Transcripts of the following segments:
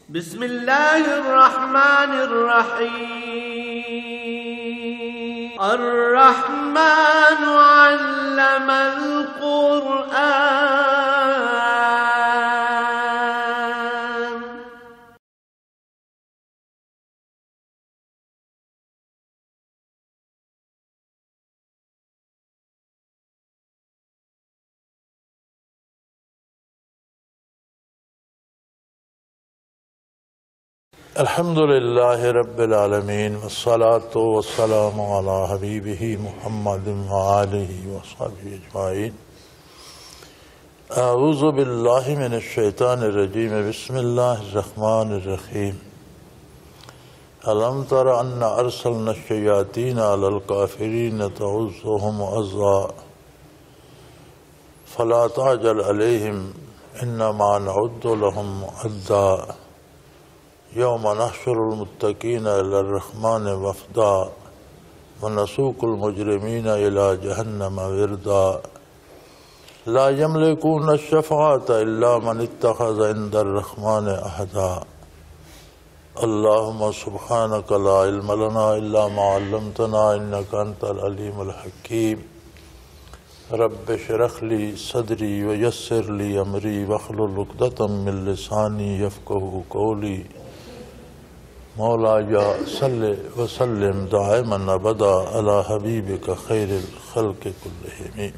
بسم الله الرحمن الرحيم الرحمن علم القرآن الحمد لله رب العالمين والصلاة والسلام على حبيبه محمد وآله وصحبه أجمعين. أعوذ بالله من الشيطان الرجيم. بسم الله الرحمن الرحيم. ألم تر أن أرسلنا الشياطين على الكافرين تعزهم عزا فلا تعجل عليهم إنما نعد لهم عدا يوم نحشر المتقين إلى الرحمن وفدا ونسوق المجرمين إلى جهنم وردا لا يملكون الشفاعة إلا من اتخذ عند الرحمن عهدا. اللهم سبحانك لا علم لنا إلا ما علمتنا إنك أنت العليم الحكيم. رب اشرح لي صدري ويسر لي أمري واحلل عقدة من لساني يفقهوا قولي. مولاي صل وسلم دائما ابدا على حبيبك خير الخلق كلهم.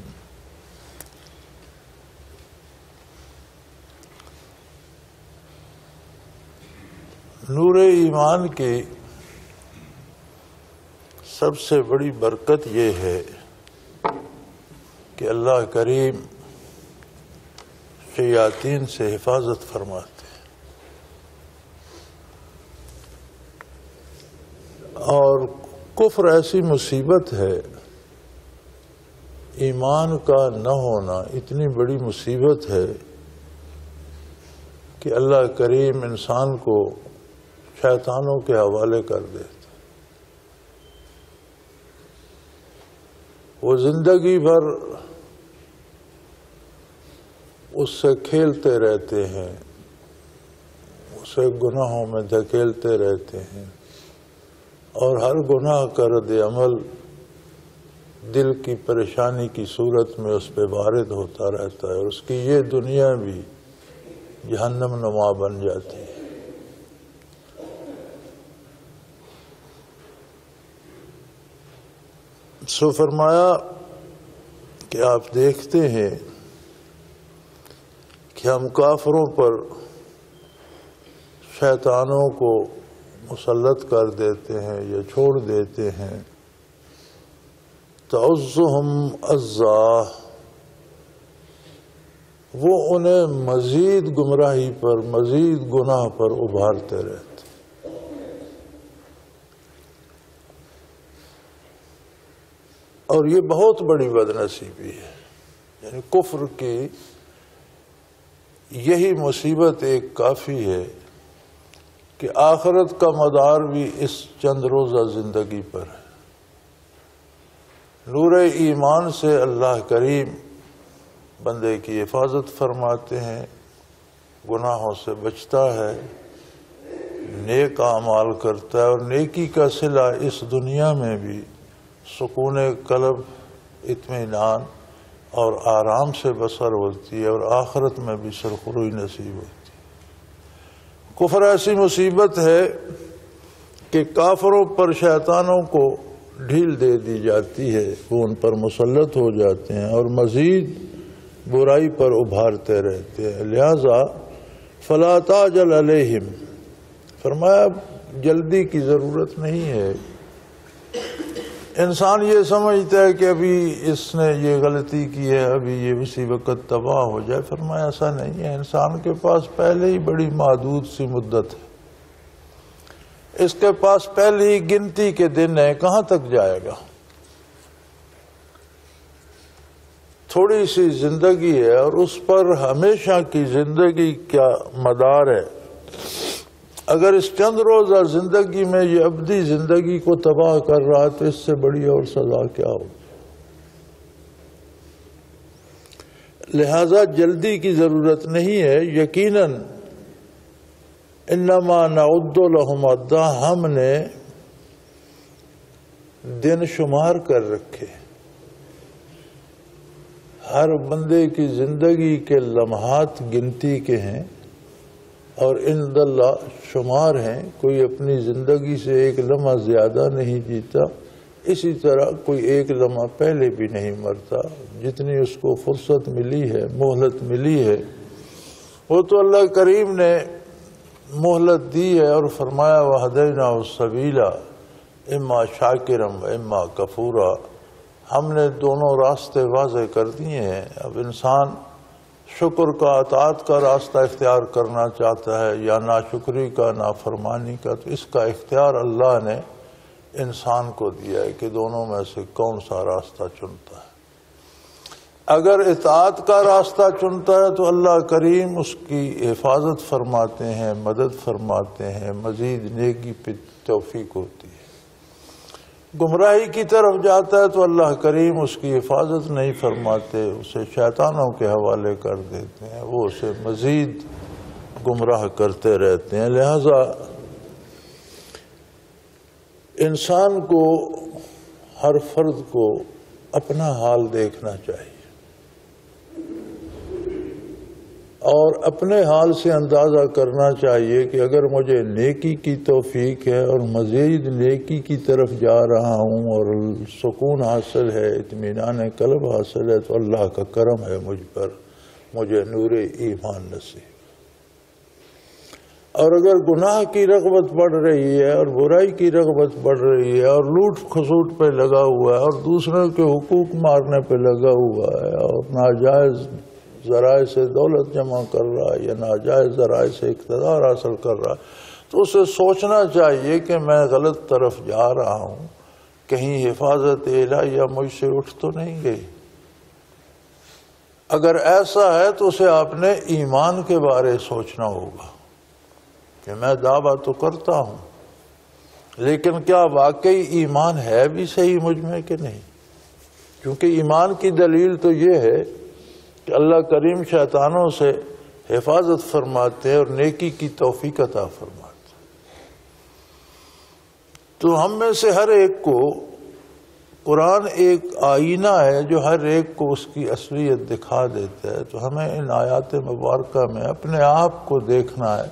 نور ایمان کی سب سے بڑی برکت یہ ہے کہ اللہ کریم شیاطین سے حفاظت فرماتے. اور کفر ایسی مصیبت ہے، ایمان کا نہ ہونا اتنی بڑی مصیبت ہے کہ اللہ کریم انسان کو شیطانوں کے حوالے کر دیتا. وہ زندگی بھر اس سے کھیلتے رہتے ہیں، اسے گناہوں میں دھکیلتے رہتے ہیں، اور ہر گناہ کا رد عمل دل کی پریشانی کی صورت میں اس پہ وارد ہوتا رہتا ہے، اور اس کی یہ دنیا بھی جہنم نما بن جاتی ہے. سو فرمایا کہ آپ دیکھتے ہیں کہ ہم کافروں پر شیطانوں کو مسلط کر دیتے ہیں یا چھوڑ دیتے ہیں. تعزهم عزا، وہ انہیں مزید گمراہی پر، مزید گناہ پر ابھارتے رہتے. اور یہ بہت بڑی بدنصیبی ہے. یعنی کفر کی یہی مصیبت ایک کافی ہے کہ آخرت کا مدار بھی اس چند روزہ زندگی پر ہے. نور ایمان سے اللہ کریم بندے کی حفاظت فرماتے ہیں، گناہوں سے بچتا ہے، نیک اعمال کرتا ہے، اور نیکی کا صلہ اس دنیا میں بھی سکون قلب، اطمینان اور آرام سے بسر ہوتی ہے، اور آخرت میں بھی سرخروئی نصیب ہوتی ہے. کفر ایسی مصیبت ہے کہ کافروں پر شیطانوں کو ڈھیل دے دی جاتی ہے، وہ ان پر مسلط ہو جاتے ہیں اور مزید برائی پر ابھارتے رہتے ہیں. لہذا فلا تعجل علیہم، فرمایا جلدی کی ضرورت نہیں ہے. انسان یہ سمجھتا ہے کہ ابھی اس نے یہ غلطی کی ہے، ابھی یہ اسی وقت تباہ ہو جائے. فرمایا ایسا نہیں ہے. انسان کے پاس پہلے ہی بڑی محدود سی مدت ہے، اس کے پاس پہلے ہی گنتی کے دن ہیں. کہاں تک جائے گا؟ تھوڑی سی زندگی ہے، اور اس پر ہمیشہ کی زندگی کا مدار ہے. اگر اس چند روزہ زندگی میں یہ ابدی زندگی کو تباہ کر رہا تو اس سے بڑی اور سزا کیا ہو. لہذا جلدی کی ضرورت نہیں ہے. یقیناً انما نعد لهم عدا، ہم نے دن شمار کر رکھے، ہر بندے کی زندگی کے لمحات گنتی کے ہیں اور عند اللہ شمار ہیں، کوئی اپنی زندگی سے ایک لمحہ زیادہ نہیں جیتا، اسی طرح کوئی ایک لمحہ پہلے بھی نہیں مرتا، جتنی اس کو فرصت ملی ہے، مہلت ملی ہے، وہ تو اللہ کریم نے مہلت دی ہے اور فرمایا وَهَدَيْنَاهُ السَّبِيلَ اما شاکرا و اما کفورا، ہم نے دونوں راستے واضح کر دیے ہیں۔ اب انسان شکر کا، اطاعت کا راستہ اختیار کرنا چاہتا ہے یا ناشکری کا، نافرمانی کا، تو اس کا اختیار اللہ نے انسان کو دیا ہے کہ دونوں میں سے کون سا راستہ چنتا ہے۔ اگر اطاعت کا راستہ چنتا ہے تو اللہ کریم اس کی حفاظت فرماتے ہیں، مدد فرماتے ہیں، مزید نیکی پہ توفیق ہوتی ہے۔ گمراہی کی طرف جاتا ہے تو اللہ کریم اس کی حفاظت نہیں فرماتے، اسے شیطانوں کے حوالے کر دیتے ہیں، وہ اسے مزید گمراہ کرتے رہتے ہیں۔ لہذا انسان کو، ہر فرد کو اپنا حال دیکھنا چاہیے اور اپنے حال سے اندازہ کرنا چاہیے کہ اگر مجھے نیکی کی توفیق ہے اور مزید نیکی کی طرف جا رہا ہوں اور سکون حاصل ہے، اطمینان قلب حاصل ہے، تو اللہ کا کرم ہے مجھ پر، مجھے نور ایمان نصیب۔ اور اگر گناہ کی رغبت بڑھ رہی ہے اور برائی کی رغبت بڑھ رہی ہے اور لوٹ کھسوٹ پہ لگا ہوا ہے اور دوسروں کے حقوق مارنے پہ لگا ہوا ہے اور ناجائز ذرائع سے دولت جمع کر رہا ہے یا ناجائز ذرائع سے اقتدار حاصل کر رہا ہے، تو اسے سوچنا چاہیے کہ میں غلط طرف جا رہا ہوں، کہیں حفاظت الہیہ مجھ سے اٹھ تو نہیں گئی۔ اگر ایسا ہے تو اسے آپ نے ایمان کے بارے سوچنا ہوگا کہ میں دعویٰ تو کرتا ہوں لیکن کیا واقعی ایمان ہے بھی صحیح مجھ میں کہ نہیں؟ کیونکہ ایمان کی دلیل تو یہ ہے کہ اللہ کریم شیطانوں سے حفاظت فرماتے ہیں اور نیکی کی توفیق عطا فرماتے ہیں۔ تو ہم میں سے ہر ایک کو قرآن ایک آئینہ ہے جو ہر ایک کو اس کی اصلیت دکھا دیتا ہے، تو ہمیں ان آیات مبارکہ میں اپنے آپ کو دیکھنا ہے۔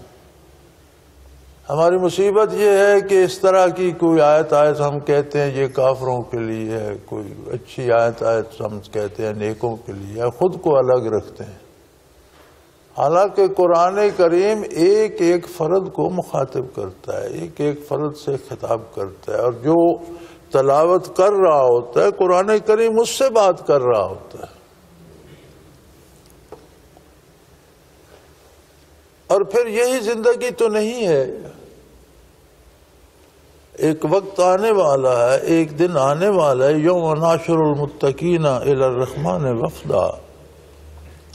ہماری مصیبت یہ ہے کہ اس طرح کی کوئی آیت ہم کہتے ہیں یہ کافروں کے لیے ہے، کوئی اچھی آیت ہم کہتے ہیں نیکوں کے لیے، خود کو الگ رکھتے ہیں، حالانکہ قرآن کریم ایک ایک فرد کو مخاطب کرتا ہے، ایک ایک فرد سے خطاب کرتا ہے، اور جو تلاوت کر رہا ہوتا ہے قرآن کریم اس سے بات کر رہا ہوتا ہے۔ اور پھر یہی زندگی تو نہیں ہے، ایک وقت آنے والا ہے، ایک دن آنے والا ہے، یوم ناشر المتقین الی الرحمن وفدا،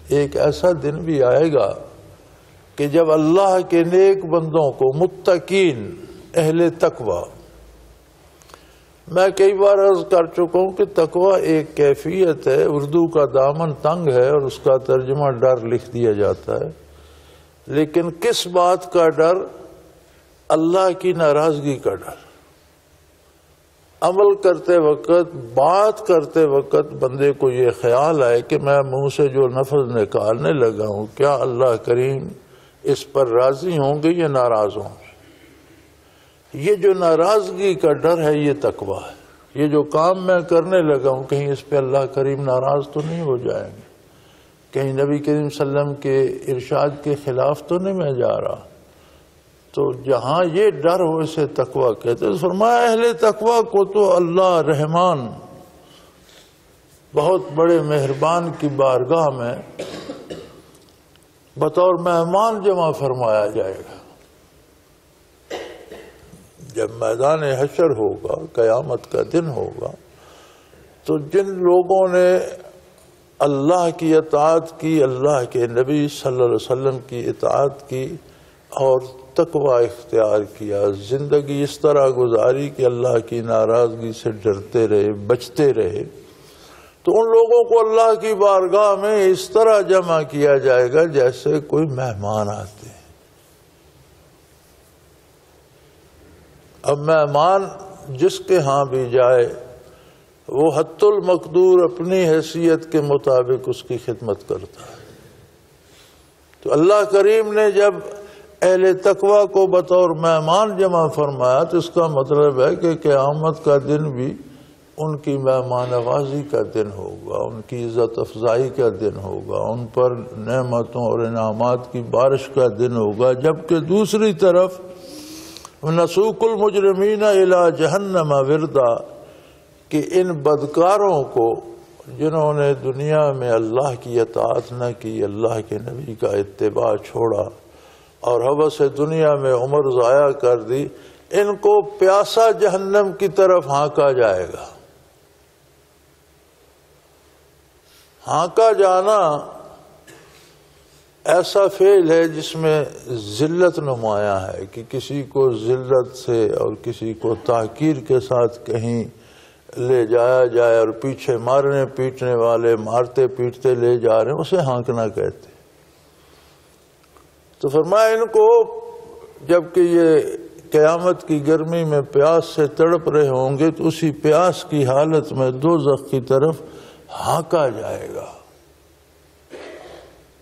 ایک ایسا دن بھی آئے گا کہ جب اللہ کے نیک بندوں کو، متقین، اہل تقوی، میں کئی بار عرض کر چکا ہوں کہ تقوی ایک کیفیت ہے، اردو کا دامن تنگ ہے اور اس کا ترجمہ ڈر لکھ دیا جاتا ہے، لیکن کس بات کا ڈر؟ اللہ کی ناراضگی کا ڈر۔ عمل کرتے وقت، بات کرتے وقت بندے کو یہ خیال آئے کہ میں منہ سے جو لفظ نکالنے لگا ہوں کیا اللہ کریم اس پر راضی ہوں گے یا ناراض ہوں گے؟ یہ جو ناراضگی کا ڈر ہے یہ تقویٰ ہے۔ یہ جو کام میں کرنے لگا ہوں کہیں اس پہ اللہ کریم ناراض تو نہیں ہو جائیں گے، کہیں نبی کریم صلی اللہ علیہ وسلم کے ارشاد کے خلاف تو نہیں میں جا رہا۔ تو جہاں یہ ڈر ہو اسے تقویٰ کہتے ہیں۔ فرمایا اہل تقویٰ کو تو اللہ رحمان بہت بڑے مہربان کی بارگاہ میں بطور مہمان جمع فرمایا جائے گا۔ جب میدان حشر ہوگا، قیامت کا دن ہوگا، تو جن لوگوں نے اللہ کی اطاعت کی، اللہ کے نبی صلی اللہ علیہ وسلم کی اطاعت کی اور تقویٰ اختیار کیا، زندگی اس طرح گزاری کہ اللہ کی ناراضگی سے ڈرتے رہے، بچتے رہے، تو ان لوگوں کو اللہ کی بارگاہ میں اس طرح جمع کیا جائے گا جیسے کوئی مہمان آتے ہیں۔ اب مہمان جس کے ہاں بھی جائے وہ حت المقدور اپنی حیثیت کے مطابق اس کی خدمت کرتا ہے. تو اللہ کریم نے جب اہل تقوی کو بطور مہمان جمع فرمایا تو اس کا مطلب ہے کہ قیامت کا دن بھی ان کی مہمان نوازی کا دن ہوگا، ان کی عزت افزائی کا دن ہوگا، ان پر نعمتوں اور انعامات کی بارش کا دن ہوگا. جبکہ دوسری طرف نسوق المجرمین الی جہنم وردا کہ ان بدکاروں کو جنہوں نے دنیا میں اللہ کی اطاعت نہ کی، اللہ کے نبی کا اتباع چھوڑا اور ہوس دنیا میں عمر ضائع کر دی، ان کو پیاسا جہنم کی طرف ہانکا جائے گا. ہانکا جانا ایسا فعل ہے جس میں ذلت نمایاں ہے کہ کسی کو ذلت سے اور کسی کو تحقیر کے ساتھ کہیں لے جایا جائے اور پیچھے مارنے پیٹنے والے مارتے پیٹتے لے جا رہے ہیں، اسے ہانکنا کہتے. تو فرمایا ان کو جبکہ یہ قیامت کی گرمی میں پیاس سے تڑپ رہے ہوں گے تو اسی پیاس کی حالت میں دوزخ کی طرف ہانکا جائے گا.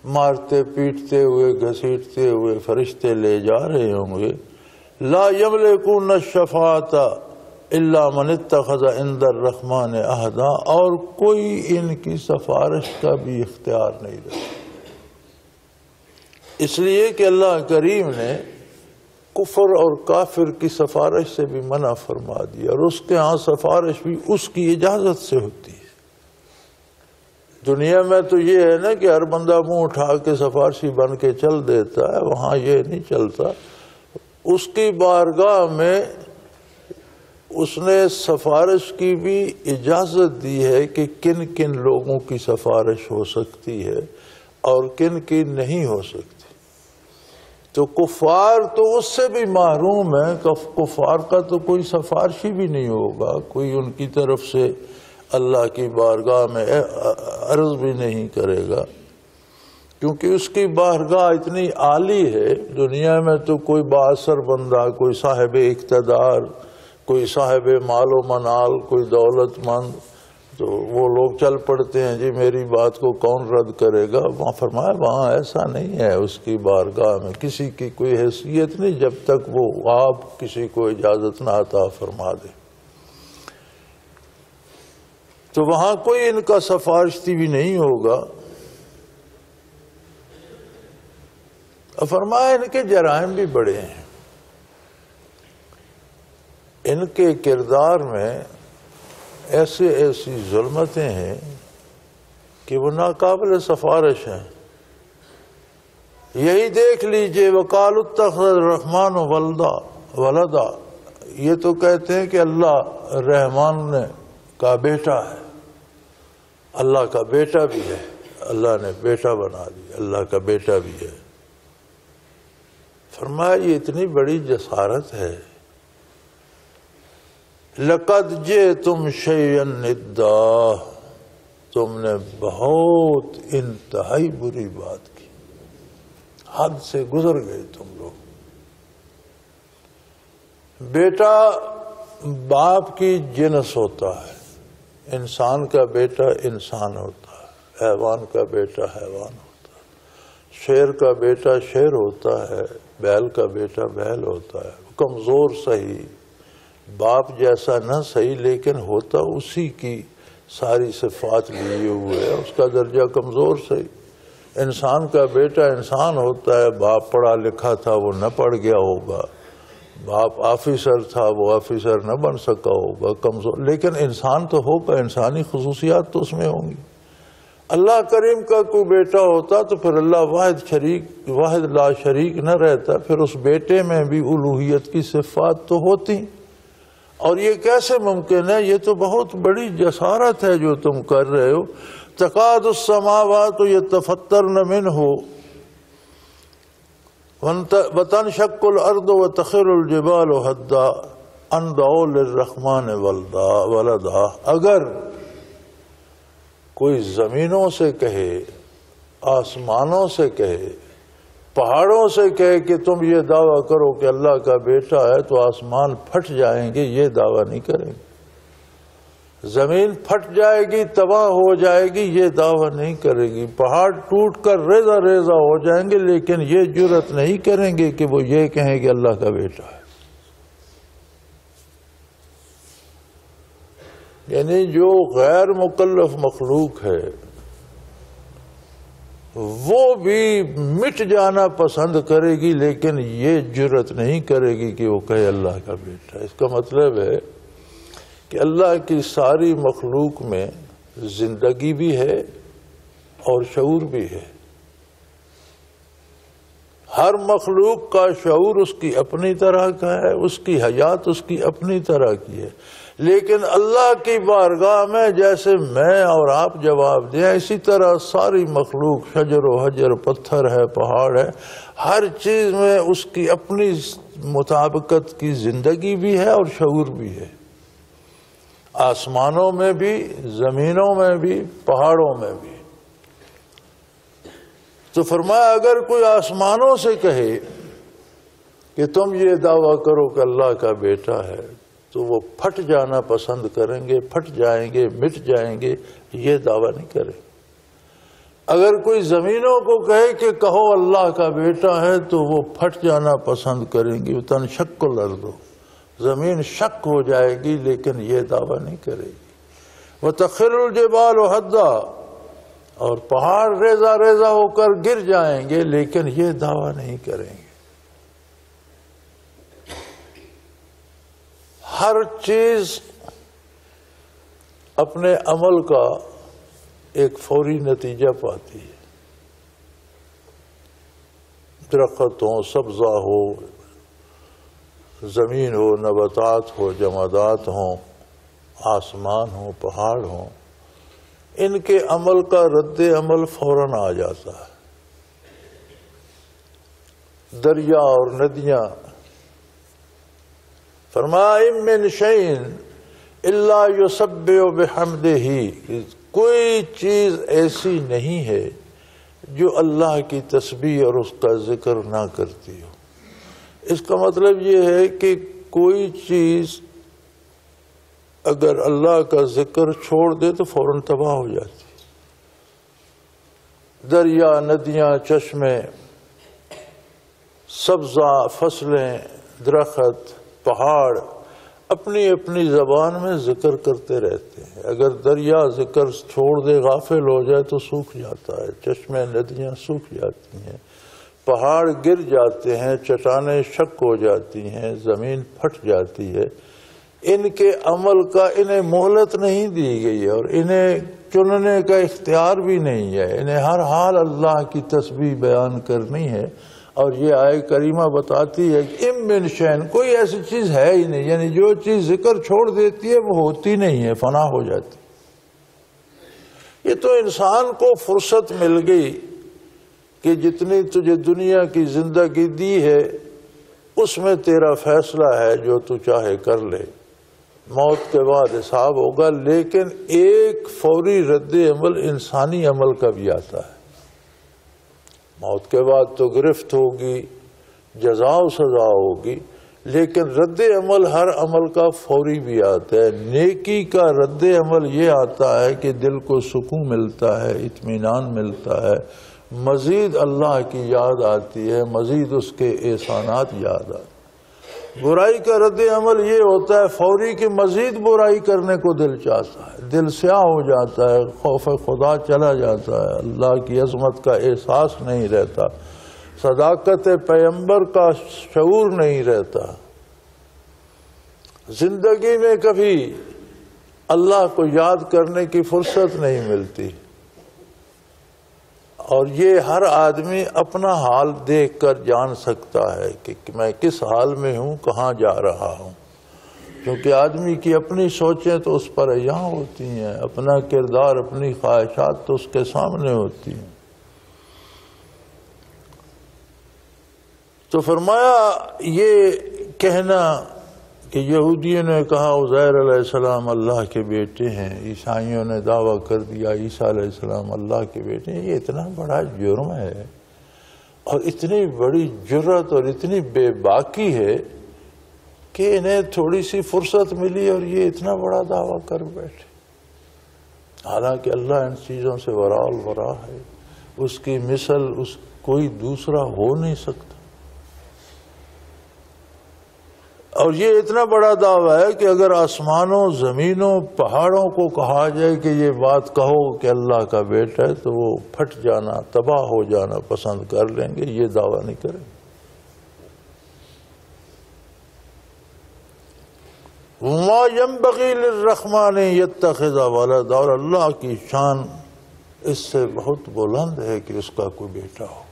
مارتے پیٹتے ہوئے گھسیٹتے ہوئے فرشتے لے جا رہے ہوں گے. لا یملکون الشفاعۃ الا من اتخذ عند الرحمن عہدا، اور کوئی ان کی سفارش کا بھی اختیار نہیں رہتا. اس لیے کہ اللہ کریم نے کفر اور کافر کی سفارش سے بھی منع فرما دیا، اور اس کے ہاں سفارش بھی اس کی اجازت سے ہوتی ہے. دنیا میں تو یہ ہے نا کہ ہر بندہ منہ اٹھا کے سفارشی بن کے چل دیتا ہے، وہاں یہ نہیں چلتا. اس کی بارگاہ میں اس نے سفارش کی بھی اجازت دی ہے کہ کن کن لوگوں کی سفارش ہو سکتی ہے اور کن کی نہیں ہو سکتی. تو کفار تو اس سے بھی محروم ہے، کفار کا تو کوئی سفارشی بھی نہیں ہوگا، کوئی ان کی طرف سے اللہ کی بارگاہ میں عرض بھی نہیں کرے گا، کیونکہ اس کی بارگاہ اتنی عالی ہے. دنیا میں تو کوئی بااثر بندہ، کوئی صاحب اقتدار، کوئی صاحب مال و منال، کوئی دولت مند، تو وہ لوگ چل پڑتے ہیں جی میری بات کو کون رد کرے گا. وہاں فرمایا وہاں ایسا نہیں ہے. اس کی بارگاہ میں کسی کی کوئی حیثیت نہیں جب تک وہ آپ کسی کو اجازت نہ عطا فرما دے. تو وہاں کوئی ان کا سفارشی بھی نہیں ہوگا. فرمایا ان کے جرائم بھی بڑے ہیں، ان کے کردار میں ایسی ظلمتیں ہیں کہ وہ ناقابل سفارش ہیں. یہی دیکھ لیجئے وقالوا اتخذ الرحمن ولدا، یہ تو کہتے ہیں کہ اللہ رحمان نے کا بیٹا ہے، اللہ کا بیٹا بھی ہے، اللہ نے بیٹا بنا دیا، اللہ کا بیٹا بھی ہے. فرمایا یہ اتنی بڑی جسارت ہے. لقد جئتم شیئا ندا، تم نے بہت انتہائی بری بات کی، حد سے گزر گئے تم لوگ. بیٹا باپ کی جنس ہوتا ہے، انسان کا بیٹا انسان ہوتا ہے، حیوان کا بیٹا حیوان ہوتا ہے، شیر کا بیٹا شیر ہوتا ہے، بیل کا بیٹا بیل ہوتا ہے. کمزور صحیح، باپ جیسا نہ صحیح، لیکن ہوتا اسی کی ساری صفات لیے ہوئے ہے، اس کا درجہ کمزور صحیح. انسان کا بیٹا انسان ہوتا ہے، باپ پڑھا لکھا تھا وہ نہ پڑھ گیا ہوگا، باپ آفیسر تھا وہ آفیسر نہ بن سکا ہوگا، کمزور، لیکن انسان تو ہوگا، انسانی خصوصیات تو اس میں ہوں گی. اللہ کریم کا کوئی بیٹا ہوتا تو پھر اللہ واحد لا شریک نہ رہتا، پھر اس بیٹے میں بھی الوہیت کی صفات تو ہوتی. اور یہ کیسے ممکن ہے؟ یہ تو بہت بڑی جسارت ہے جو تم کر رہے ہو. تکاد السماوات یتفطرن منہ وتنشق الارض وتخر الجبال هدا ان دعوا للرحمن ولدا. اگر کوئی زمینوں سے کہے، آسمانوں سے کہے پہاڑوں سے کہے کہ تم یہ دعویٰ کرو کہ اللہ کا بیٹا ہے تو آسمان پھٹ جائیں گے، یہ دعویٰ نہیں کریں گے۔ زمین پھٹ جائے گی، تباہ ہو جائے گی، یہ دعویٰ نہیں کرے گی۔ پہاڑ ٹوٹ کر ریزہ ریزہ ہو جائیں گے، لیکن یہ جرأت نہیں کریں گے کہ وہ یہ کہیں کہ اللہ کا بیٹا ہے۔ یعنی جو غیر مکلف مخلوق ہے وہ بھی مٹ جانا پسند کرے گی، لیکن یہ جرأت نہیں کرے گی کہ وہ کہے اللہ کا بیٹا۔ اس کا مطلب ہے کہ اللہ کی ساری مخلوق میں زندگی بھی ہے اور شعور بھی ہے۔ ہر مخلوق کا شعور اس کی اپنی طرح کا ہے، اس کی حیات اس کی اپنی طرح کی ہے، لیکن اللہ کی بارگاہ میں جیسے میں اور آپ جواب دیں، اسی طرح ساری مخلوق، شجر و حجر، پتھر ہے، پہاڑ ہے، ہر چیز میں اس کی اپنی مطابقت کی زندگی بھی ہے اور شعور بھی ہے۔ آسمانوں میں بھی، زمینوں میں بھی، پہاڑوں میں بھی۔ تو فرمایا اگر کوئی آسمانوں سے کہے کہ تم یہ دعویٰ کرو کہ اللہ کا بیٹا ہے تو وہ پھٹ جانا پسند کریں گے، پھٹ جائیں گے، مٹ جائیں گے، یہ دعویٰ نہیں کریں۔ اگر کوئی زمینوں کو کہے کہ کہو اللہ کا بیٹا ہے تو وہ پھٹ جانا پسند کریں گی، تنشق الارض، زمین شک ہو جائے گی، لیکن یہ دعویٰ نہیں کرے گی۔ وتخر الجبال ہدا، اور پہاڑ ریزہ ریزہ ہو کر گر جائیں گے، لیکن یہ دعویٰ نہیں کریں گے۔ ہر چیز اپنے عمل کا ایک فوری نتیجہ پاتی ہے۔ درخت ہو، سبزہ ہو، زمین ہو، نباتات ہو، جمادات ہوں، آسمان ہو، پہاڑ ہوں، ان کے عمل کا رد عمل فوراً آ جاتا ہے۔ دریا اور ندیاں، فرمایا من شیء الا یسبح بحمدہ، کوئی چیز ایسی نہیں ہے جو اللہ کی تسبیح اور اس کا ذکر نہ کرتی ہو۔ اس کا مطلب یہ ہے کہ کوئی چیز اگر اللہ کا ذکر چھوڑ دے تو فوراً تباہ ہو جاتی۔ دریا، ندیاں، چشمے، سبزہ، فصلیں، درخت، پہاڑ اپنی اپنی زبان میں ذکر کرتے رہتے ہیں۔ اگر دریا ذکر چھوڑ دے، غافل ہو جائے تو سوکھ جاتا ہے، چشمے، ندیاں سوکھ جاتی ہیں، پہاڑ گر جاتے ہیں، چٹانیں شک ہو جاتی ہیں، زمین پھٹ جاتی ہے۔ ان کے عمل کا انہیں مہلت نہیں دی گئی اور انہیں چننے کا اختیار بھی نہیں ہے، انہیں ہر حال اللہ کی تسبیح بیان کرنی ہے۔ اور یہ آیت کریمہ بتاتی ہے کہ ام من شیء، کوئی ایسی چیز ہے ہی نہیں، یعنی جو چیز ذکر چھوڑ دیتی ہے وہ ہوتی نہیں ہے، فنا ہو جاتی۔ یہ تو انسان کو فرصت مل گئی کہ جتنی تجھے دنیا کی زندگی دی ہے اس میں تیرا فیصلہ ہے، جو تو چاہے کر لے، موت کے بعد حساب ہوگا۔ لیکن ایک فوری رد عمل انسانی عمل کا بھی آتا ہے۔ موت کے بعد تو گرفت ہوگی، جزا و سزا ہوگی، لیکن رد عمل ہر عمل کا فوری بھی آتا ہے۔ نیکی کا رد عمل یہ آتا ہے کہ دل کو سکون ملتا ہے، اطمینان ملتا ہے، مزید اللہ کی یاد آتی ہے، مزید اس کے احسانات یاد آتے ہیں۔ برائی کا رد عمل یہ ہوتا ہے فوری کہ مزید برائی کرنے کو دل چاہتا ہے، دل سیاہ ہو جاتا ہے، خوف خدا چلا جاتا ہے، اللہ کی عظمت کا احساس نہیں رہتا، صداقت پیغمبر کا شعور نہیں رہتا، زندگی میں کبھی اللہ کو یاد کرنے کی فرصت نہیں ملتی۔ اور یہ ہر آدمی اپنا حال دیکھ کر جان سکتا ہے کہ میں کس حال میں ہوں، کہاں جا رہا ہوں، کیونکہ آدمی کی اپنی سوچیں تو اس پر عیاں ہوتی ہیں، اپنا کردار، اپنی خواہشات تو اس کے سامنے ہوتی ہیں۔ تو فرمایا یہ کہنا کہ یہودیوں نے کہا عزیر علیہ السلام اللہ کے بیٹے ہیں، عیسائیوں نے دعویٰ کر دیا عیسیٰ علیہ السلام اللہ کے بیٹے ہیں، یہ اتنا بڑا جرم ہے۔ اور اتنی بڑی جرأت اور اتنی بے باکی ہے کہ انہیں تھوڑی سی فرصت ملی اور یہ اتنا بڑا دعویٰ کر بیٹھے، حالانکہ اللہ ان چیزوں سے وراء الورا ہے، اس کی مثل کوئی دوسرا ہو نہیں سکتا۔ اور یہ اتنا بڑا دعویٰ ہے کہ اگر آسمانوں، زمینوں، پہاڑوں کو کہا جائے کہ یہ بات کہو کہ اللہ کا بیٹا ہے، تو وہ پھٹ جانا، تباہ ہو جانا پسند کر لیں گے، یہ دعویٰ نہیں کریں گے۔ وما ينبغي للرحمن يتخذ ولدا، اور اللہ کی شان اس سے بہت بلند ہے کہ اس کا کوئی بیٹا ہو،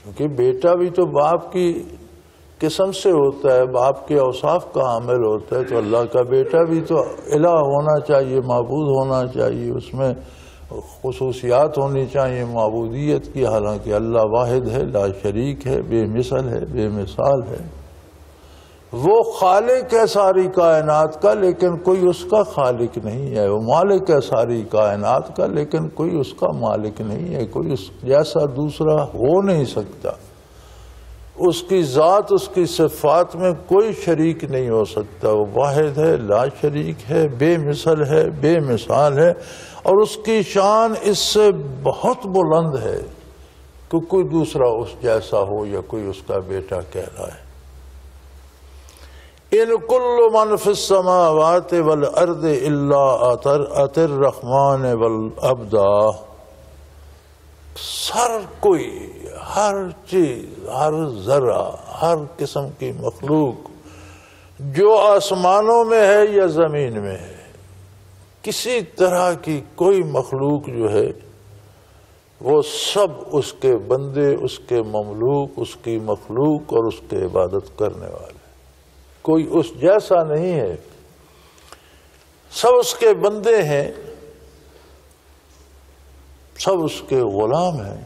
کیونکہ بیٹا بھی تو باپ کی قسم سے ہوتا ہے، باپ کے اوصاف کا حامل ہوتا ہے، تو اللہ کا بیٹا بھی تو الہ ہونا چاہیے، معبود ہونا چاہیے، اس میں خصوصیات ہونی چاہیے معبودیت کی، حالانکہ اللہ واحد ہے، لا شریک ہے، بے مثل ہے، بے مثال ہے۔ وہ خالق ہے ساری کائنات کا، لیکن کوئی اس کا خالق نہیں ہے، وہ مالک ہے ساری کائنات کا، لیکن کوئی اس کا مالک نہیں ہے، کوئی اس جیسا دوسرا ہو نہیں سکتا، اس کی ذات، اس کی صفات میں کوئی شریک نہیں ہو سکتا، وہ واحد ہے، لا شریک ہے، بے مثل ہے، بے مثال ہے، اور اس کی شان اس سے بہت بلند ہے کہ کوئی دوسرا اس جیسا ہو یا کوئی اس کا بیٹا کہلائے۔ ان کل من فی السماوات والارض الا اتى الرحمن والعبدا، کوئی، ہر چیز، ہر ذرہ، ہر قسم کی مخلوق جو آسمانوں میں ہے یا زمین میں ہے، کسی طرح کی کوئی مخلوق جو ہے وہ سب اس کے بندے، اس کے مملوک، اس کی مخلوق اور اس کے عبادت کرنے والے، کوئی اس جیسا نہیں ہے، سب اس کے بندے ہیں، سب اس کے غلام ہیں،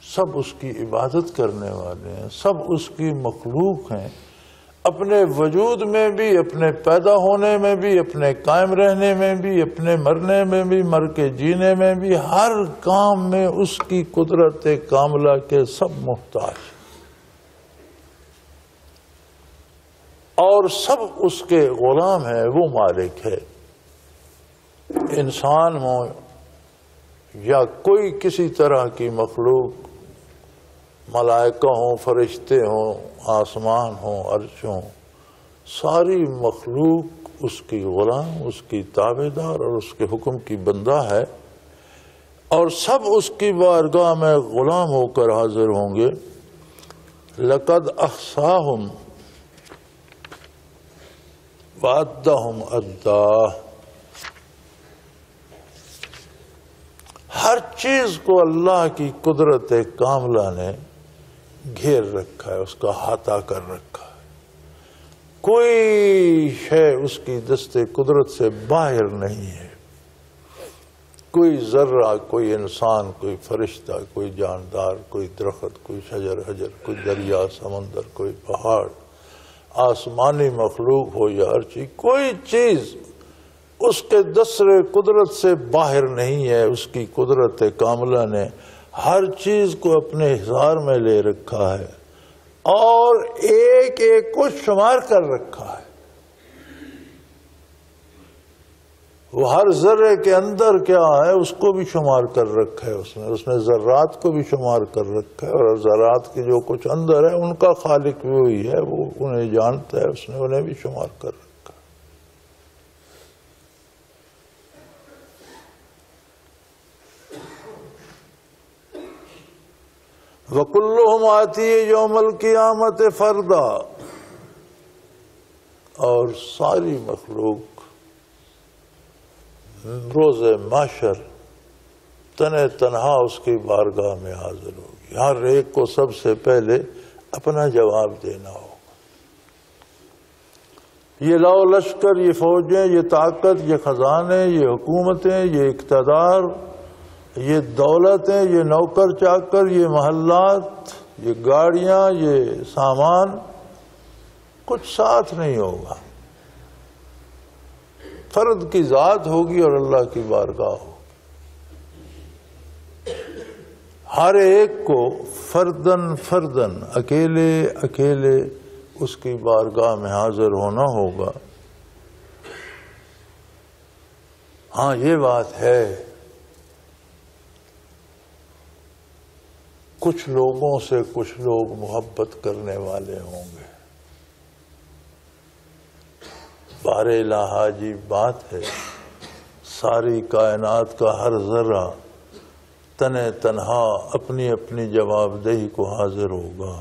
سب اس کی عبادت کرنے والے ہیں، سب اس کی مخلوق ہیں، اپنے وجود میں بھی، اپنے پیدا ہونے میں بھی، اپنے قائم رہنے میں بھی، اپنے مرنے میں بھی، مر کے جینے میں بھی، ہر کام میں اس کی قدرت کاملہ کے سب محتاج، اور سب اس کے غلام ہیں، وہ مالک ہے۔ انسان ہو یا کوئی کسی طرح کی مخلوق، ملائکہ ہوں، فرشتے ہوں، آسمان ہوں، عرش ہوں، ساری مخلوق اس کی غلام، اس کی تابعدار اور اس کے حکم کی بندہ ہے، اور سب اس کی بارگاہ میں غلام ہو کر حاضر ہوں گے۔ لقد احصاہم وعدہم عدا، ہر چیز کو اللہ کی قدرت کاملہ نے گھیر رکھا ہے، اس کا احاطہ کر رکھا ہے، کوئی شے اس کی دست قدرت سے باہر نہیں ہے، کوئی ذرہ، کوئی انسان، کوئی فرشتہ، کوئی جاندار، کوئی درخت، کوئی شجر حجر، کوئی دریا سمندر، کوئی پہاڑ، آسمانی مخلوق ہو یا ہر چیز، کوئی چیز اس کے دستور قدرت سے باہر نہیں ہے۔ اس کی قدرت کاملہ نے ہر چیز کو اپنے حصار میں لے رکھا ہے اور ایک ایک کو شمار کر رکھا ہے، وہ ہر ذرے کے اندر کیا ہے اس کو بھی شمار کر رکھا ہے، اس نے ذرات کو بھی شمار کر رکھا ہے، اور ذرات کی جو کچھ اندر ہے ان کا خالق بھی وہی ہے، وہ انہیں جانتا ہے، اس نے انہیں بھی شمار کر رکھا ہے۔ وَكُلُّهُمْ آتِيهِ يَوْمَ الْقِيَامَةِ فَرْدًا، اور ساری مخلوق روز محشر تنہا اس کی بارگاہ میں حاضر ہوگی، ہر ایک کو سب سے پہلے اپنا جواب دینا ہوگا۔ یہ لاؤ لشکر، یہ فوجیں، یہ طاقت، یہ خزانے، یہ حکومتیں، یہ اقتدار، یہ دولتیں، یہ نوکر چاکر، یہ محلات، یہ گاڑیاں، یہ سامان، کچھ ساتھ نہیں ہوگا۔ فرد کی ذات ہوگی اور اللہ کی بارگاہ ہوگی۔ ہر ایک کو فردن فردن اکیلے اکیلے اس کی بارگاہ میں حاضر ہونا ہوگا۔ ہاں یہ بات ہے، کچھ لوگوں سے کچھ لوگ محبت کرنے والے ہوں گے۔ بار الہ عجیب بات ہے، ساری کائنات کا ہر ذرہ تنے تنہا اپنی اپنی جواب دہی کو حاضر ہوگا،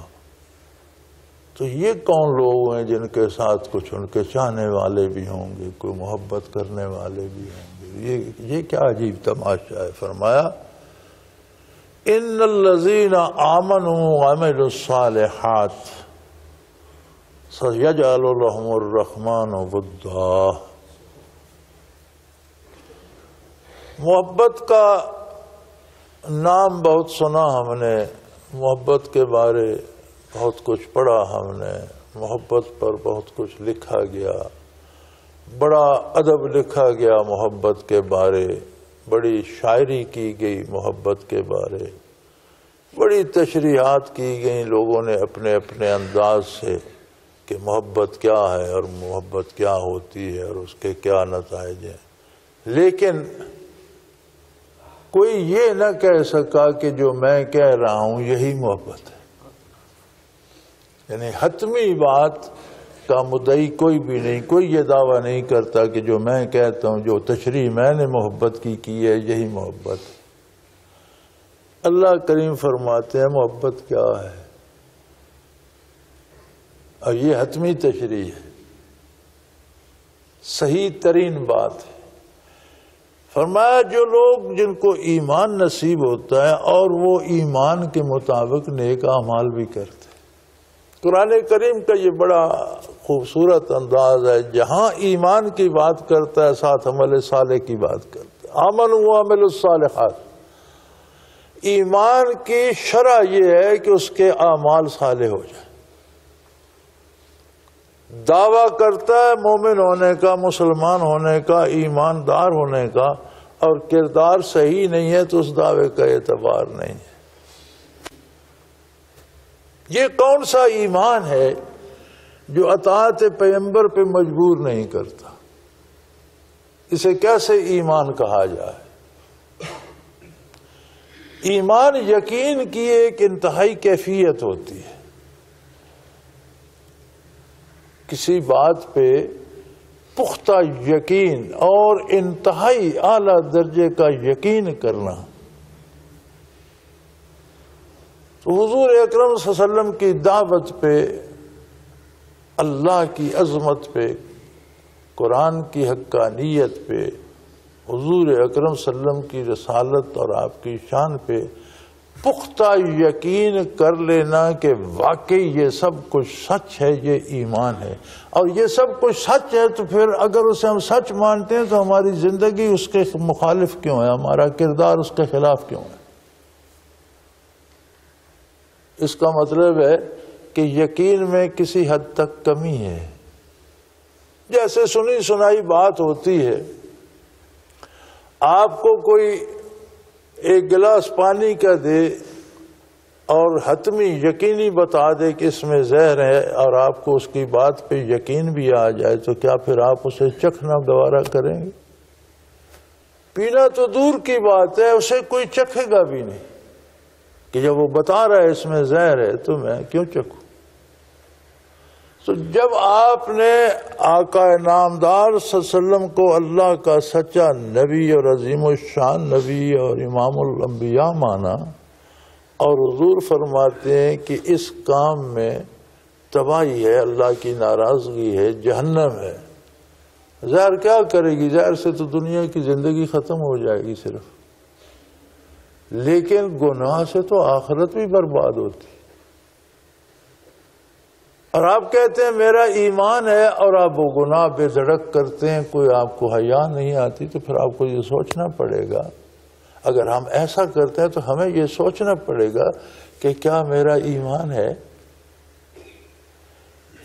تو یہ کون لوگ ہیں جن کے ساتھ کچھ ان کے چاہنے والے بھی ہوں گے، کوئی محبت کرنے والے بھی ہوں گے؟ یہ کیا عجیب تماشا ہے۔ فرمایا ان الذین آمنوا وعملوا الصالحات سیجعل لهم الرحمن ودا۔ محبت کا نام بہت سنا ہم نے، محبت کے بارے بہت کچھ پڑھا ہم نے، محبت پر بہت کچھ لکھا گیا، بڑا ادب لکھا گیا محبت کے بارے، بڑی شاعری کی گئی محبت کے بارے، بڑی تشریحات کی گئیں لوگوں نے اپنے اپنے انداز سے کہ محبت کیا ہے اور محبت کیا ہوتی ہے اور اس کے کیا نتائج ہیں، لیکن کوئی یہ نہ کہہ سکا کہ جو میں کہہ رہا ہوں یہی محبت ہے۔ یعنی حتمی بات کا مدعی کوئی بھی نہیں، کوئی یہ دعویٰ نہیں کرتا کہ جو میں کہتا ہوں، جو تشریح میں نے محبت کی ہے یہی محبت ہے۔ اللہ کریم فرماتے ہیں محبت کیا ہے، اور یہ حتمی تشریح ہے، صحیح ترین بات ہے۔ فرمایا جو لوگ جن کو ایمان نصیب ہوتا ہے اور وہ ایمان کے مطابق نیک اعمال بھی کرتے ہیں۔ قرآن کریم کا یہ بڑا خوبصورت انداز ہے، جہاں ایمان کی بات کرتا ہے ساتھ عمل صالح کی بات کرتا ہے۔ آمنوا وعملوا الصالحات، ایمان کی شرح یہ ہے کہ اس کے اعمال صالح ہو جائیں۔ دعویٰ کرتا ہے مومن ہونے کا، مسلمان ہونے کا، ایماندار ہونے کا، اور کردار صحیح نہیں ہے تو اس دعوے کا اعتبار نہیں ہے۔ یہ کون سا ایمان ہے جو اطاعت پیغمبر پہ مجبور نہیں کرتا؟ اسے کیسے ایمان کہا جائے؟ ایمان یقین کی ایک انتہائی کیفیت ہوتی ہے، کسی بات پہ پختہ یقین اور انتہائی اعلیٰ درجے کا یقین کرنا۔ تو حضور اکرم صلی اللہ علیہ وسلم کی دعوت پہ، اللہ کی عظمت پہ، قرآن کی حقانیت پہ، حضور اکرم صلی اللہ علیہ وسلم کی رسالت اور آپ کی شان پہ پختہ یقین کر لینا کہ واقعی یہ سب کچھ سچ ہے، یہ ایمان ہے۔ اور یہ سب کچھ سچ ہے تو پھر اگر اسے ہم سچ مانتے ہیں تو ہماری زندگی اس کے مخالف کیوں ہے، ہمارا کردار اس کے خلاف کیوں ہے؟ اس کا مطلب ہے کہ یقین میں کسی حد تک کمی ہے۔ جیسے سنی سنائی بات ہوتی ہے، آپ کو کوئی ایک گلاس پانی کا دے اور حتمی یقینی بتا دے کہ اس میں زہر ہے، اور آپ کو اس کی بات پہ یقین بھی آ جائے، تو کیا پھر آپ اسے چکھنا گوارا کریں گے؟ پینا تو دور کی بات ہے، اسے کوئی چکھے گا بھی نہیں کہ جب وہ بتا رہا ہے اس میں زہر ہے تو میں کیوں چکھوں؟ تو جب آپ نے آقا نامدار صلی اللہ علیہ وسلم کو اللہ کا سچا نبی اور عظیم الشان نبی اور امام الانبیاء مانا، اور حضور فرماتے ہیں کہ اس کام میں تباہی ہے، اللہ کی ناراضگی ہے، جہنم ہے، زہر کیا کرے گی؟ زہر سے تو دنیا کی زندگی ختم ہو جائے گی صرف، لیکن گناہ سے تو آخرت بھی برباد ہوتی۔ اور آپ کہتے ہیں میرا ایمان ہے، اور آپ وہ گناہ بے دھڑک کرتے ہیں، کوئی آپ کو حیا نہیں آتی، تو پھر آپ کو یہ سوچنا پڑے گا، اگر ہم ایسا کرتے ہیں تو ہمیں یہ سوچنا پڑے گا کہ کیا میرا ایمان ہے؟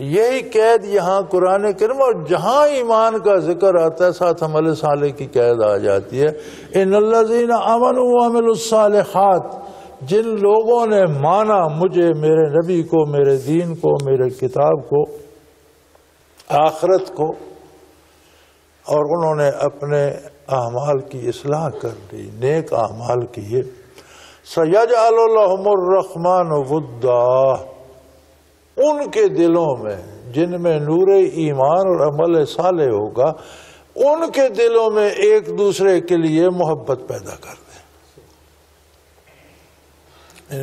یہی قید یہاں قرآن کریم، اور جہاں ایمان کا ذکر آتا ہے ساتھ عمل صالح کی قید آ جاتی ہے۔ ان الذین آمنوا وعملوا الصالحات جن لوگوں نے مانا مجھے، میرے نبی کو، میرے دین کو، میرے کتاب کو، آخرت کو، اور انہوں نے اپنے اعمال کی اصلاح کر لی، نیک اعمال کیے، سَيَجْعَلُ لَهُمُ الرَّحْمَنُ وُدًّا، ان کے دلوں میں جن میں نور ایمان اور عمل صالح ہوگا، ان کے دلوں میں ایک دوسرے کے لیے محبت پیدا کر دیں۔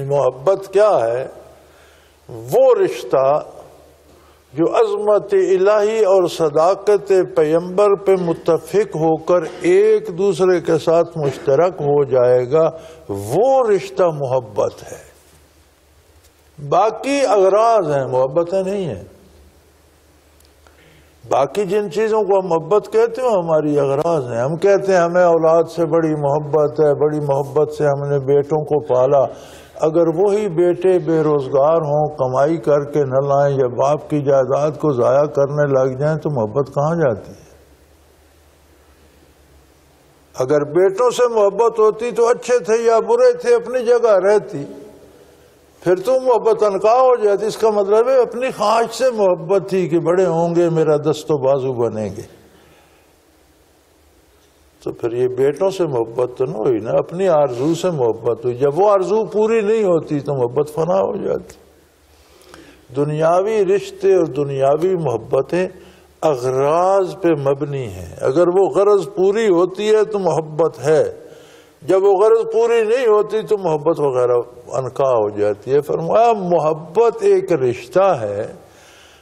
محبت کیا ہے؟ وہ رشتہ جو عظمت الہی اور صداقت پیغمبر پہ متفق ہو کر ایک دوسرے کے ساتھ مشترک ہو جائے گا، وہ رشتہ محبت ہے۔ باقی اغراض ہیں، محبتیں نہیں ہیں۔ باقی جن چیزوں کو ہم محبت کہتے ہیں ہماری اغراض ہیں۔ ہم کہتے ہیں ہمیں اولاد سے بڑی محبت ہے، بڑی محبت سے ہم نے بیٹوں کو پالا۔ اگر وہی بیٹے بے روزگار ہوں، کمائی کر کے نہ لائیں، یا باپ کی جائیداد کو ضائع کرنے لگ جائیں، تو محبت کہاں جاتی ہے؟ اگر بیٹوں سے محبت ہوتی تو اچھے تھے یا برے تھے اپنی جگہ رہتی، پھر تو محبت انکار ہو جاتی۔ اس کا مطلب ہے اپنی خواہش سے محبت تھی کہ بڑے ہوں گے، میرا دست و بازو بنیں گے، تو پھر یہ بیٹوں سے محبت تو نہ ہوئی نا، اپنی آرزو سے محبت ہوئی۔ جب وہ آرزو پوری نہیں ہوتی تو محبت فنا ہو جاتی۔ دنیاوی رشتے اور دنیاوی محبتیں اغراض پہ مبنی ہیں۔ اگر وہ غرض پوری ہوتی ہے تو محبت ہے، جب وہ غرض پوری نہیں ہوتی تو محبت وغیرہ انکار ہو جاتی ہے۔ فرمایا محبت ایک رشتہ ہے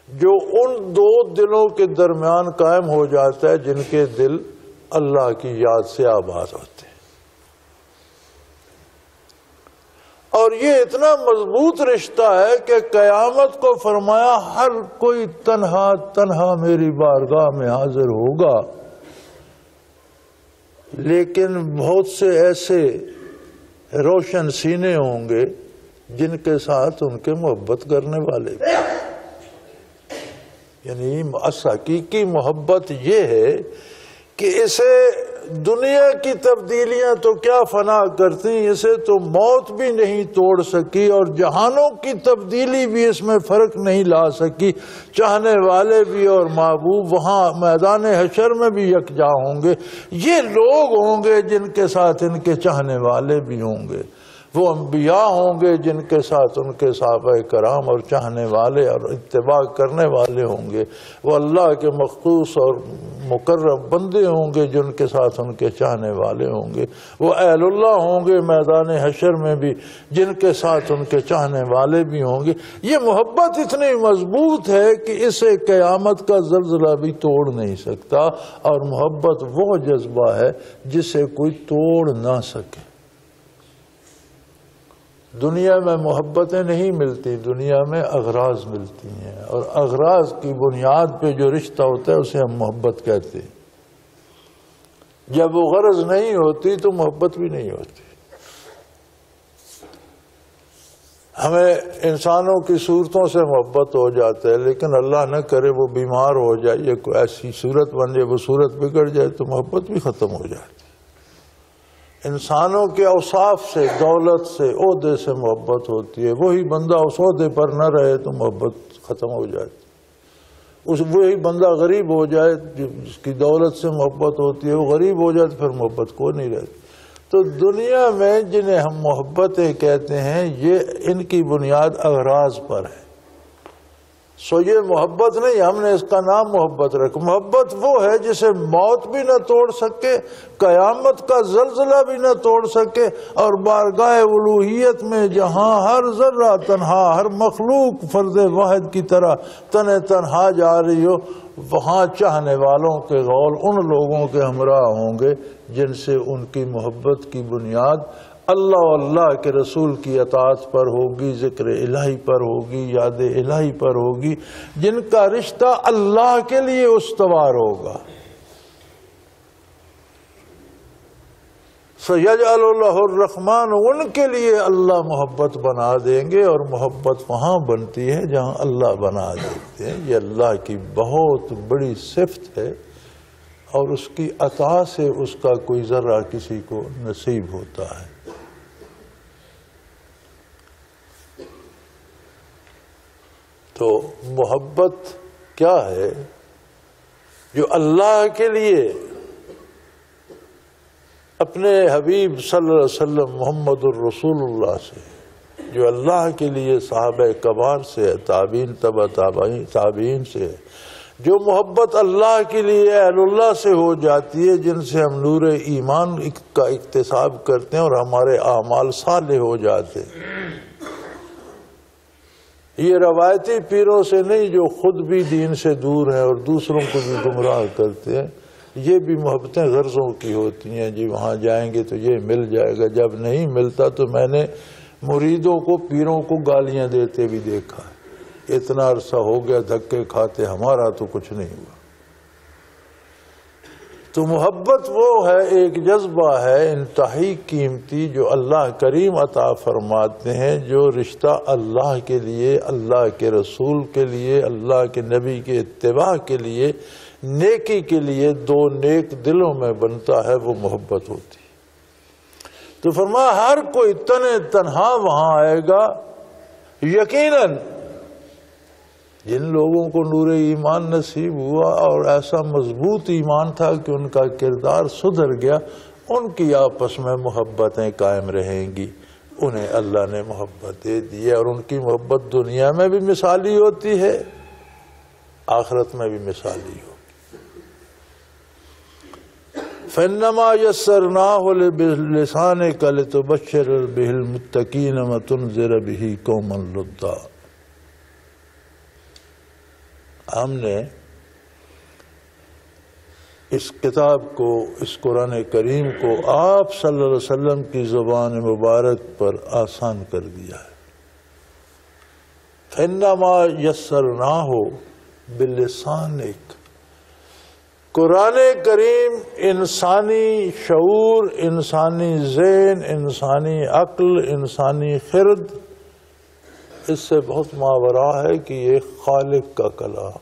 جو ان دو دلوں کے درمیان قائم ہو جاتا ہے جن کے دل اللہ کی یاد سے آباد ہوتے ہیں، اور یہ اتنا مضبوط رشتہ ہے کہ قیامت کو فرمایا ہر کوئی تنہا تنہا میری بارگاہ میں حاضر ہوگا، لیکن بہت سے ایسے روشن سینے ہوں گے جن کے ساتھ ان کے محبت کرنے والے بھی۔ یعنی حقیقی محبت یہ ہے کہ اسے دنیا کی تبدیلیاں تو کیا فنا کرتی، اسے تو موت بھی نہیں توڑ سکی، اور جہانوں کی تبدیلی بھی اس میں فرق نہیں لا سکی۔ چاہنے والے بھی اور محبوب وہاں میدان حشر میں بھی یکجا ہوں گے۔ یہ لوگ ہوں گے جن کے ساتھ ان کے چاہنے والے بھی ہوں گے، وہ انبیاء ہوں گے جن کے ساتھ ان کے صحابہ کرام اور چاہنے والے اور اتباع کرنے والے ہوں گے، وہ اللہ کے مخصوص اور مقرب بندے ہوں گے جن کے ساتھ ان کے چاہنے والے ہوں گے، وہ اہل اللہ ہوں گے میدان حشر میں بھی جن کے ساتھ ان کے چاہنے والے بھی ہوں گے۔ یہ محبت اتنی مضبوط ہے کہ اسے قیامت کا زلزلہ بھی توڑ نہیں سکتا، اور محبت وہ جذبہ ہے جسے کوئی توڑ نہ سکے۔ دنیا میں محبتیں نہیں ملتی، دنیا میں اغراض ملتی ہیں، اور اغراض کی بنیاد پہ جو رشتہ ہوتا ہے اسے ہم محبت کہتے ہیں۔ جب وہ غرض نہیں ہوتی تو محبت بھی نہیں ہوتی۔ ہمیں انسانوں کی صورتوں سے محبت ہو جاتا ہے، لیکن اللہ نہ کرے وہ بیمار ہو جائے یا کوئی ایسی صورت بن جائے، وہ صورت بگڑ جائے تو محبت بھی ختم ہو جاتی۔ انسانوں کے اوصاف سے، دولت سے، عہدے سے محبت ہوتی ہے۔ وہی بندہ اس عہدے پر نہ رہے تو محبت ختم ہو جاتی۔ وہی بندہ غریب ہو جائے، جس کی دولت سے محبت ہوتی ہے، وہ غریب ہو جائے تو پھر محبت کو نہیں رہتی۔ تو دنیا میں جنہیں ہم محبتیں کہتے ہیں، یہ ان کی بنیاد اغراض پر ہے۔ سو یہ محبت نہیں، ہم نے اس کا نام محبت رکھا۔ محبت وہ ہے جسے موت بھی نہ توڑ سکے، قیامت کا زلزلہ بھی نہ توڑ سکے، اور بارگاہ الوہیت میں جہاں ہر ذرہ تنہا، ہر مخلوق فرد واحد کی طرح تنہا جا رہی ہو، وہاں چاہنے والوں کے قول ان لوگوں کے ہمراہ ہوں گے جن سے ان کی محبت کی بنیاد اللہ و اللہ کے رسول کی اطاعت پر ہوگی، ذکر الہی پر ہوگی، یاد الہی پر ہوگی، جن کا رشتہ اللہ کے لیے استوار ہوگا۔ سَيَجْعَلُ لَهُ الرَّحْمَنُ، ان کے لیے اللہ محبت بنا دیں گے، اور محبت وہاں بنتی ہے جہاں اللہ بنا دیتے ہیں۔ یہ اللہ کی بہت بڑی صفت ہے، اور اس کی عطا سے اس کا کوئی ذرہ کسی کو نصیب ہوتا ہے۔ تو محبت کیا ہے؟ جو اللہ کے لیے اپنے حبیب صلی اللہ علیہ وسلم محمد الرسول اللہ سے، جو اللہ کے لیے صحابہ کبار سے، تابعین تبع تابعین سے، جو محبت اللہ کے لیے اہل اللہ سے ہو جاتی ہے، جن سے ہم نور ایمان کا اکتساب کرتے ہیں اور ہمارے اعمال صالح ہو جاتے ہیں۔ یہ روایتی پیروں سے نہیں جو خود بھی دین سے دور ہیں اور دوسروں کو بھی گمراہ کرتے ہیں۔ یہ بھی محبتیں غرضوں کی ہوتی ہیں، جی وہاں جائیں گے تو یہ مل جائے گا، جب نہیں ملتا تو میں نے مریدوں کو پیروں کو گالیاں دیتے بھی دیکھا ہے، اتنا عرصہ ہو گیا دھکے کھاتے، ہمارا تو کچھ نہیں ہوا۔ تو محبت وہ ہے، ایک جذبہ ہے انتہائی قیمتی جو اللہ کریم عطا فرماتے ہیں، جو رشتہ اللہ کے لیے، اللہ کے رسول کے لیے، اللہ کے نبی کے اتباع کے لیے، نیکی کے لیے دو نیک دلوں میں بنتا ہے، وہ محبت ہوتی ہے۔ تو فرمایا ہر کوئی تنہا وہاں آئے گا، یقیناً جن لوگوں کو نور ایمان نصیب ہوا اور ایسا مضبوط ایمان تھا کہ ان کا کردار سدھر گیا، ان کی آپس میں محبتیں قائم رہیں گی، انہیں اللہ نے محبت دے دی ہے، اور ان کی محبت دنیا میں بھی مثالی ہوتی ہے، آخرت میں بھی مثالی ہوگی۔ فَإِنَّمَا يَسَّرْنَاهُ بِلِسَانِكَ لِتُبَشِّرَ بِهِ الْمُتَّقِينَ وَتُنذِرَ بِهِ قَوْمًا لُدًّا۔ ہم نے اس کتاب کو، اس قرآن کریم کو آپ صلی اللہ علیہ وسلم کی زبان مبارک پر آسان کر دیا ہے۔ فَإِنَّمَا يَسَّرْنَاهُ بِلِسَانِكَ، قرآن کریم انسانی شعور، انسانی ذہن، انسانی عقل، انسانی خرد، اس سے بہت ماورا ہے کہ یہ خالق کا کلام،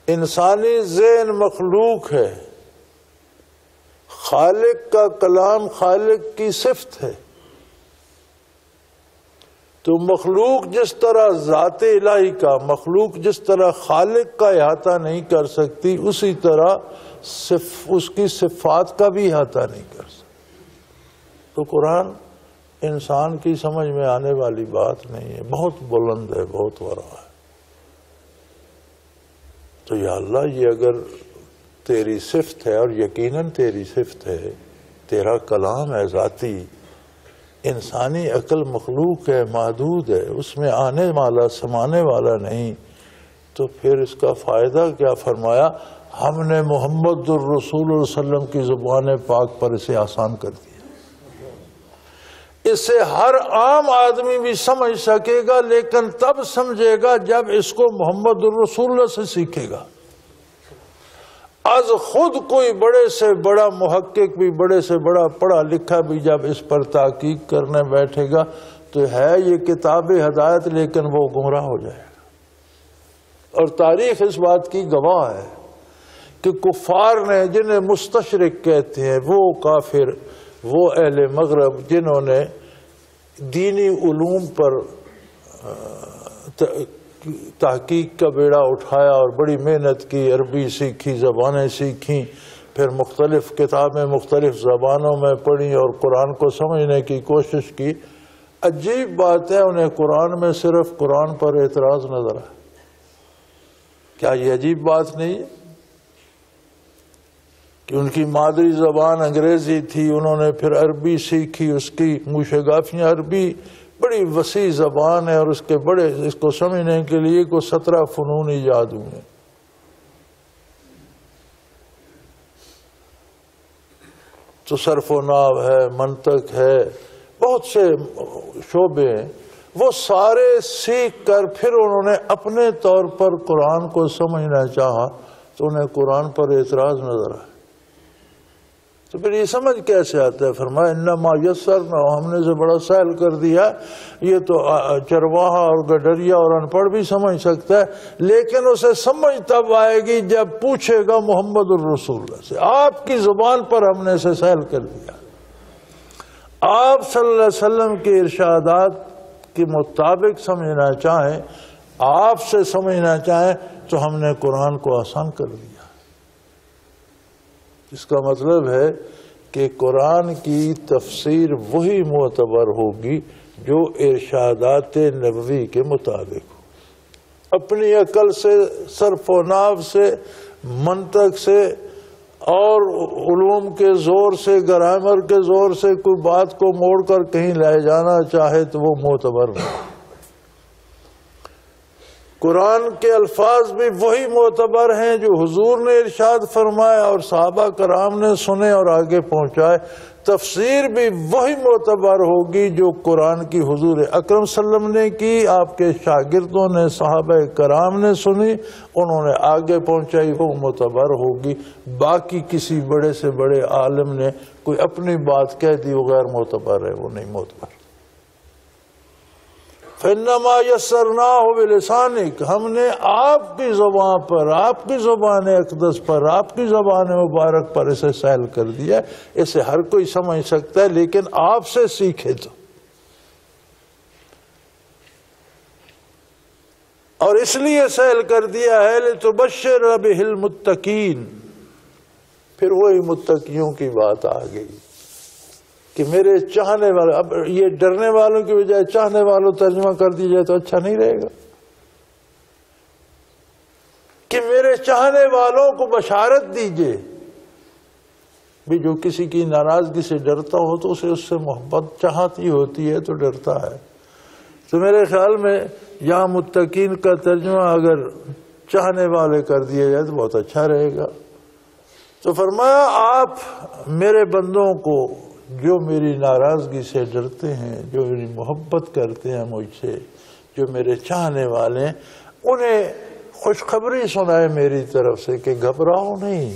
انسانی ذہن مخلوق ہے، خالق کا کلام خالق کی صفت ہے۔ تو مخلوق جس طرح ذات الہی کا، مخلوق جس طرح خالق کا احاطہ نہیں کر سکتی، اسی طرح اس کی صفات کا بھی احاطہ نہیں کر سکتی۔ تو قرآن انسان کی سمجھ میں آنے والی بات نہیں ہے، بہت بلند ہے، بہت ورا ہے۔ تو یا اللہ، یہ اگر تیری صفت ہے، اور یقیناً تیری صفت ہے، تیرا کلام ہے ذاتی، انسانی عقل مخلوق ہے، محدود ہے، اس میں آنے والا سمانے والا نہیں، تو پھر اس کا فائدہ کیا؟ فرمایا ہم نے محمد الرسول صلی اللہ علیہ وسلم کی زبان پاک پر اسے آسان کر دیا۔ اسے ہر عام آدمی بھی سمجھ سکے گا، لیکن تب سمجھے گا جب اس کو محمد الرسول اللہ سے سیکھے گا۔ از خود کوئی بڑے سے بڑا محقق بھی، بڑے سے بڑا پڑھا لکھا بھی جب اس پر تحقیق کرنے بیٹھے گا تو ہے یہ کتاب ہدایت، لیکن وہ گمراہ ہو جائے گا۔ اور تاریخ اس بات کی گواہ ہے کہ کفار نے، جنہیں مستشرق کہتے ہیں، وہ کافر، وہ اہل مغرب جنہوں نے دینی علوم پر تحقیق کا بیڑا اٹھایا اور بڑی محنت کی، عربی سیکھی، زبانیں سیکھیں، پھر مختلف کتابیں مختلف زبانوں میں پڑھی اور قرآن کو سمجھنے کی کوشش کی، عجیب بات ہے انہیں قرآن میں صرف قرآن پر اعتراض نظر آیا۔ کیا یہ عجیب بات نہیں ہے کہ ان کی مادری زبان انگریزی تھی، انہوں نے پھر عربی سیکھی، اس کی موشگافیاں، عربی بڑی وسیع زبان ہے، اور اس کو سمجھنے کے لیے کو 17 فنون ایجاد ہوئے۔ تو صرف و نحو ہے، منطق ہے، بہت سے شعبے ہیں، وہ سارے سیکھ کر پھر انہوں نے اپنے طور پر قرآن کو سمجھنا چاہا تو انہیں قرآن پر اعتراض نظر آیا۔ تو پھر یہ سمجھ کیسے آتا ہے؟ فرمایا انما یسرنا، ہم نے اسے بڑا سہل کر دیا۔ یہ تو چرواہا اور گڈریا اور ان پڑھ بھی سمجھ سکتا ہے، لیکن اسے سمجھ تب آئے گی جب پوچھے گا محمد الرسول اللہ سے۔ آپ کی زبان پر ہم نے اسے سہل کر دیا۔ آپ صلی اللہ علیہ وسلم کے ارشادات کے مطابق سمجھنا چاہیں، آپ سے سمجھنا چاہیں، تو ہم نے قرآن کو آسان کر دیا۔ اس کا مطلب ہے کہ قرآن کی تفسیر وہی معتبر ہوگی جو ارشادات نبوی کے مطابق ہو۔ اپنی عقل سے، صرف و نحو سے، منطق سے اور علوم کے زور سے، گرامر کے زور سے کوئی بات کو موڑ کر کہیں لے جانا چاہے تو وہ معتبر نہیں۔ قرآن کے الفاظ بھی وہی معتبر ہیں جو حضور نے ارشاد فرمائے اور صحابہ کرام نے سنے اور آگے پہنچائے۔ تفسیر بھی وہی معتبر ہوگی جو قرآن کی حضور اکرم صلی اللہ علیہ وسلم نے کی، آپ کے شاگردوں نے، صحابہ کرام نے سنی، انہوں نے آگے پہنچائی، وہ معتبر ہوگی۔ باقی کسی بڑے سے بڑے عالم نے کوئی اپنی بات کہہ دی وہ غیر معتبر ہے، وہ نہیں معتبر۔ فَإِنَّمَا يَسَّرْنَاهُ بِلِسَانِكَ، ہم نے آپ کی زبان پر، آپ کی زبان اقدس پر، آپ کی زبان مبارک پر اسے سہل کر دیا۔ اسے ہر کوئی سمجھ سکتا ہے، لیکن آپ سے سیکھے تو۔ اور اس لیے سہل کر دیا ہے لِتُبَشِّرَ بِهِ الْمُتَّقِينَ، پھر وہی متقیوں کی بات آ گئی کہ میرے چاہنے والے، اب یہ ڈرنے والوں کی بجائے چاہنے والوں ترجمہ کر دی جائے تو اچھا نہیں رہے گا، کہ میرے چاہنے والوں کو بشارت دیجئے۔ بھی جو کسی کی ناراضگی سے ڈرتا ہو تو اسے اس سے محبت چاہتی ہوتی ہے تو ڈرتا ہے۔ تو میرے خیال میں یہاں متقین کا ترجمہ اگر چاہنے والے کر دیا جائے تو بہت اچھا رہے گا۔ تو فرمایا آپ میرے بندوں کو جو میری ناراضگی سے ڈرتے ہیں، جو میری محبت کرتے ہیں مجھ سے، جو میرے چاہنے والے ہیں، انہیں خوشخبری سنائے میری طرف سے کہ گھبراؤ نہیں،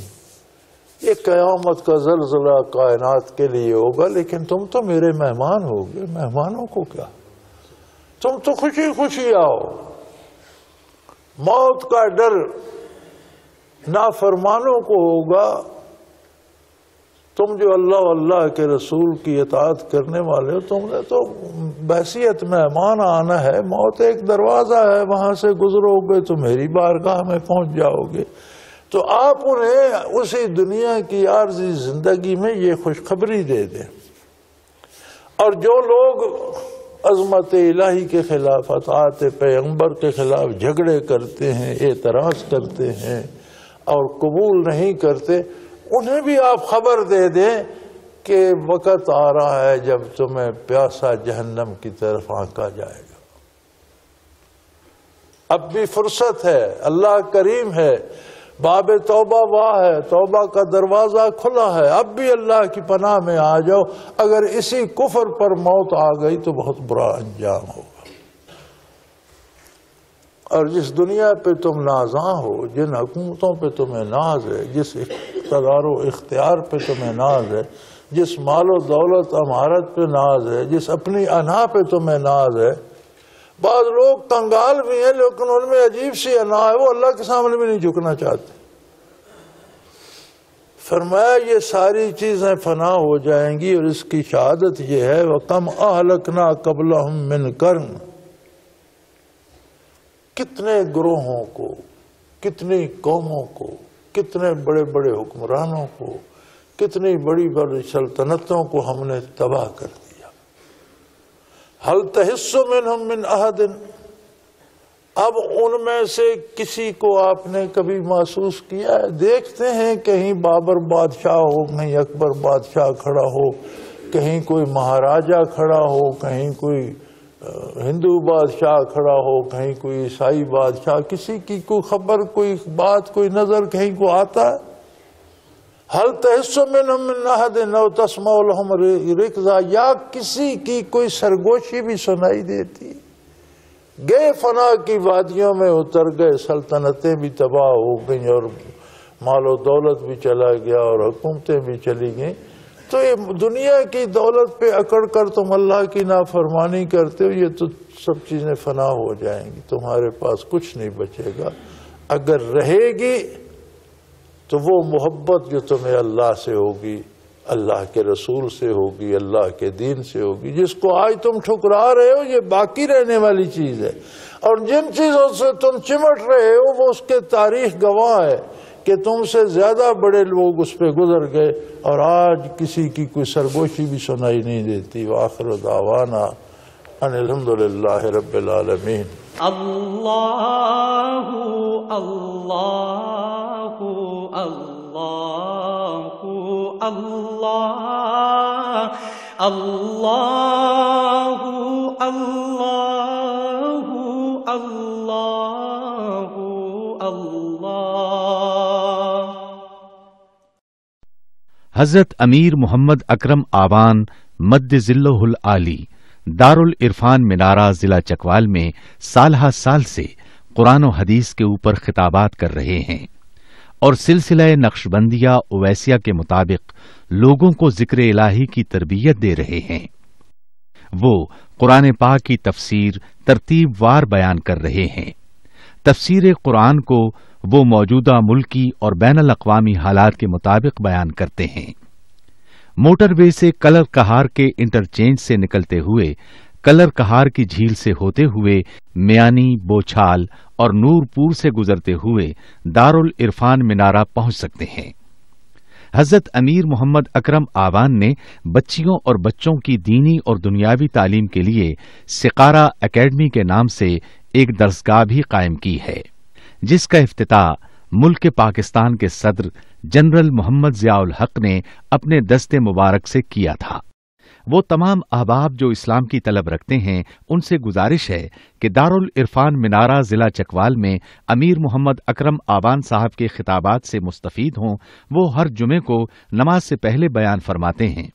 یہ قیامت کا زلزلہ کائنات کے لیے ہوگا، لیکن تم تو میرے مہمان ہوگے۔ مہمانوں کو کیا، تم تو خوشی خوشی آؤ۔ موت کا ڈر نافرمانوں کو ہوگا، تم جو اللہ اللہ کے رسول کی اطاعت کرنے والے ہو، تم نے تو بحیثیت مہمان آنا ہے۔ موت ایک دروازہ ہے، وہاں سے گزرو گے تو میری بارگاہ میں پہنچ جاؤ گے۔ تو آپ انہیں اسی دنیا کی عارضی زندگی میں یہ خوشخبری دے دیں۔ اور جو لوگ عظمت الہی کے خلاف، اطاعت پیغمبر کے خلاف جھگڑے کرتے ہیں، اعتراض کرتے ہیں اور قبول نہیں کرتے، انہیں بھی آپ خبر دے دیں کہ وقت آ رہا ہے جب تمہیں پیاسا جہنم کی طرف آنکا جائے گا۔ اب بھی فرصت ہے، اللہ کریم ہے، باب توبہ واہ ہے، توبہ کا دروازہ کھلا ہے، اب بھی اللہ کی پناہ میں آ جاؤ۔ اگر اسی کفر پر موت آ گئی تو بہت برا انجام ہوگا۔ اور جس دنیا پہ تم نازاں ہو، جن حکومتوں پہ تمہیں ناز ہے، جس اقتدار و اختیار پہ تمہیں ناز ہے، جس مال و دولت امارت پہ ناز ہے، جس اپنی انا پہ تمہیں ناز ہے، بعض لوگ کنگال بھی ہیں لیکن ان میں عجیب سی انا ہے، وہ اللہ کے سامنے بھی نہیں جھکنا چاہتے۔ فرمایا یہ ساری چیزیں فنا ہو جائیں گی، اور اس کی شہادت یہ ہے وَكَمْ أَهْلَكْنَا قَبْلَهُمْ مِنْ قَرْنٍ، کتنے گروہوں کو، کتنی قوموں کو، کتنے بڑے بڑے حکمرانوں کو، کتنی بڑی بڑی سلطنتوں کو ہم نے تباہ کر دیا۔ هَلْ تَحِسُّ مِنْهُمْ مِنْ أَحَدٍ، اب ان میں سے کسی کو آپ نے کبھی محسوس کیا ہے؟ دیکھتے ہیں کہیں بابر بادشاہ ہو، کہیں اکبر بادشاہ کھڑا ہو، کہیں کوئی مہاراجہ کھڑا ہو، کہیں کوئی ہندو بادشاہ کھڑا ہو، کہیں کوئی عیسائی بادشاہ، کسی کی کوئی خبر، کوئی بات، کوئی نظر کہیں کو آتا ہے؟ حل تحس منہم من احد او تسمع لهم رکزا، یا کسی کی کوئی سرگوشی بھی سنائی دیتی؟ گئے فنا کی وادیوں میں اتر گئے، سلطنتیں بھی تباہ ہو گئیں اور مال و دولت بھی چلا گیا اور حکومتیں بھی چلی گئیں۔ تو یہ دنیا کی دولت پہ اکڑ کر تم اللہ کی نافرمانی کرتے ہو، یہ تو سب چیزیں فنا ہو جائیں گی، تمہارے پاس کچھ نہیں بچے گا۔ اگر رہے گی تو وہ محبت جو تمہیں اللہ سے ہوگی، اللہ کے رسول سے ہوگی، اللہ کے دین سے ہوگی۔ جس کو آج تم ٹھکرا رہے ہو یہ باقی رہنے والی چیز ہے، اور جن چیزوں سے تم چمٹ رہے ہو وہ اس کے تاریخ گواہ ہے کہ تم سے زیادہ بڑے لوگ اس پہ گزر گئے، اور آج کسی کی کوئی سرگوشی بھی سنائی نہیں دیتی۔ وآخر دعوانا ان الحمدللہ رب العالمین۔ اللہ اللہ اللہ اللہ اللہ اللہ اللہ اللہ۔ حضرت امیر محمد اکرم آوان مد ذلہ العالی دارالعرفان منارہ ضلع چکوال میں سالہ سال سے قرآن و حدیث کے اوپر خطابات کر رہے ہیں اور سلسلہ نقشبندیہ اویسیہ کے مطابق لوگوں کو ذکر الہی کی تربیت دے رہے ہیں۔ وہ قرآن پاک کی تفسیر ترتیب وار بیان کر رہے ہیں۔ تفسیر قرآن کو وہ موجودہ ملکی اور بین الاقوامی حالات کے مطابق بیان کرتے ہیں۔ موٹر وے سے کلر کہار کے انٹرچینج سے نکلتے ہوئے کلر کہار کی جھیل سے ہوتے ہوئے میانی، بوچھال اور نور پور سے گزرتے ہوئے دارالعرفان منارہ پہنچ سکتے ہیں۔ حضرت امیر محمد اکرم آوان نے بچیوں اور بچوں کی دینی اور دنیاوی تعلیم کے لیے سقارہ اکیڈمی کے نام سے ایک درسگاہ بھی قائم کی ہے، جس کا افتتاح ملک پاکستان کے صدر جنرل محمد ضیاء الحق نے اپنے دست مبارک سے کیا تھا۔ وہ تمام احباب جو اسلام کی طلب رکھتے ہیں ان سے گزارش ہے کہ دارالعرفان منارہ ضلع چکوال میں امیر محمد اکرم آوان صاحب کے خطابات سے مستفید ہوں۔ وہ ہر جمعے کو نماز سے پہلے بیان فرماتے ہیں۔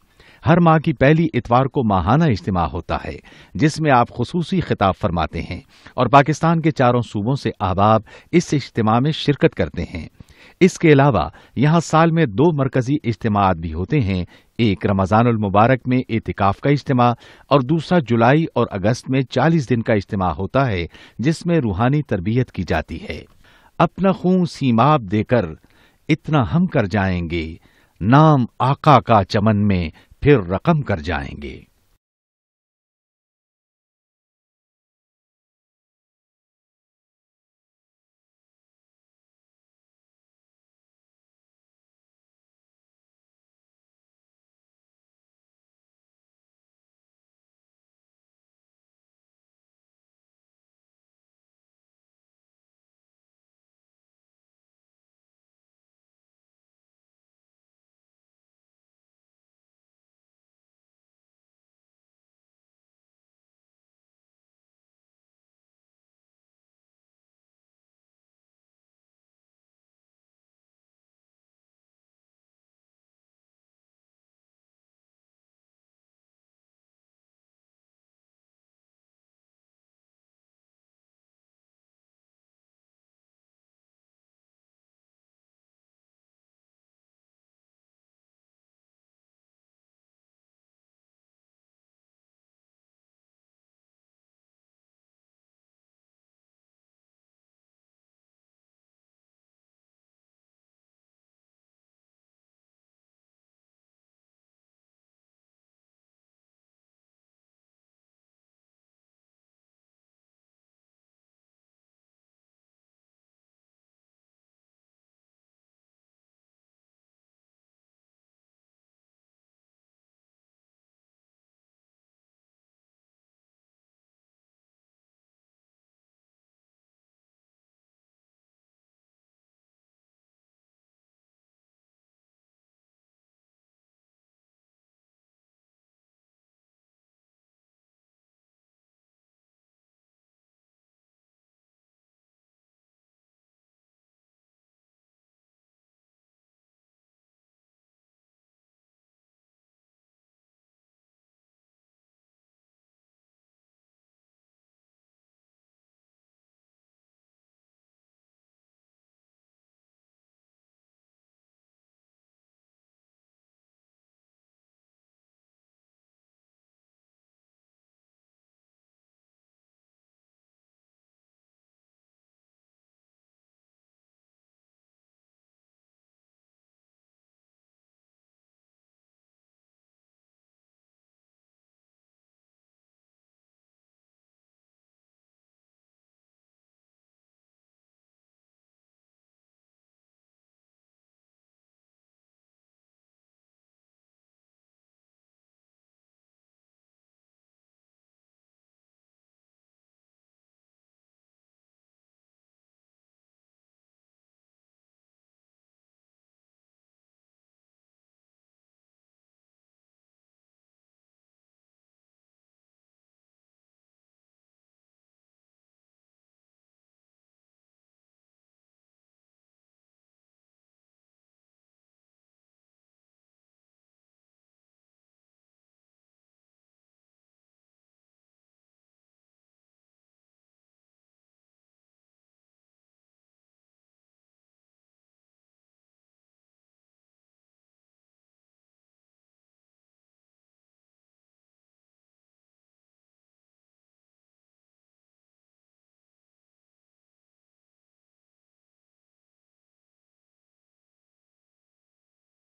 ہر ماہ کی پہلی اتوار کو ماہانہ اجتماع ہوتا ہے جس میں آپ خصوصی خطاب فرماتے ہیں، اور پاکستان کے چاروں صوبوں سے احباب اس اجتماع میں شرکت کرتے ہیں۔ اس کے علاوہ یہاں سال میں 2 مرکزی اجتماعات بھی ہوتے ہیں، ایک رمضان المبارک میں اعتکاف کا اجتماع اور دوسرا جولائی اور اگست میں 40 دن کا اجتماع ہوتا ہے جس میں روحانی تربیت کی جاتی ہے۔ اپنا خون سیماب دے کر اتنا ہم کر جائیں گے، نام آقا کا چمن میں پھر رقم کر جائیں گے۔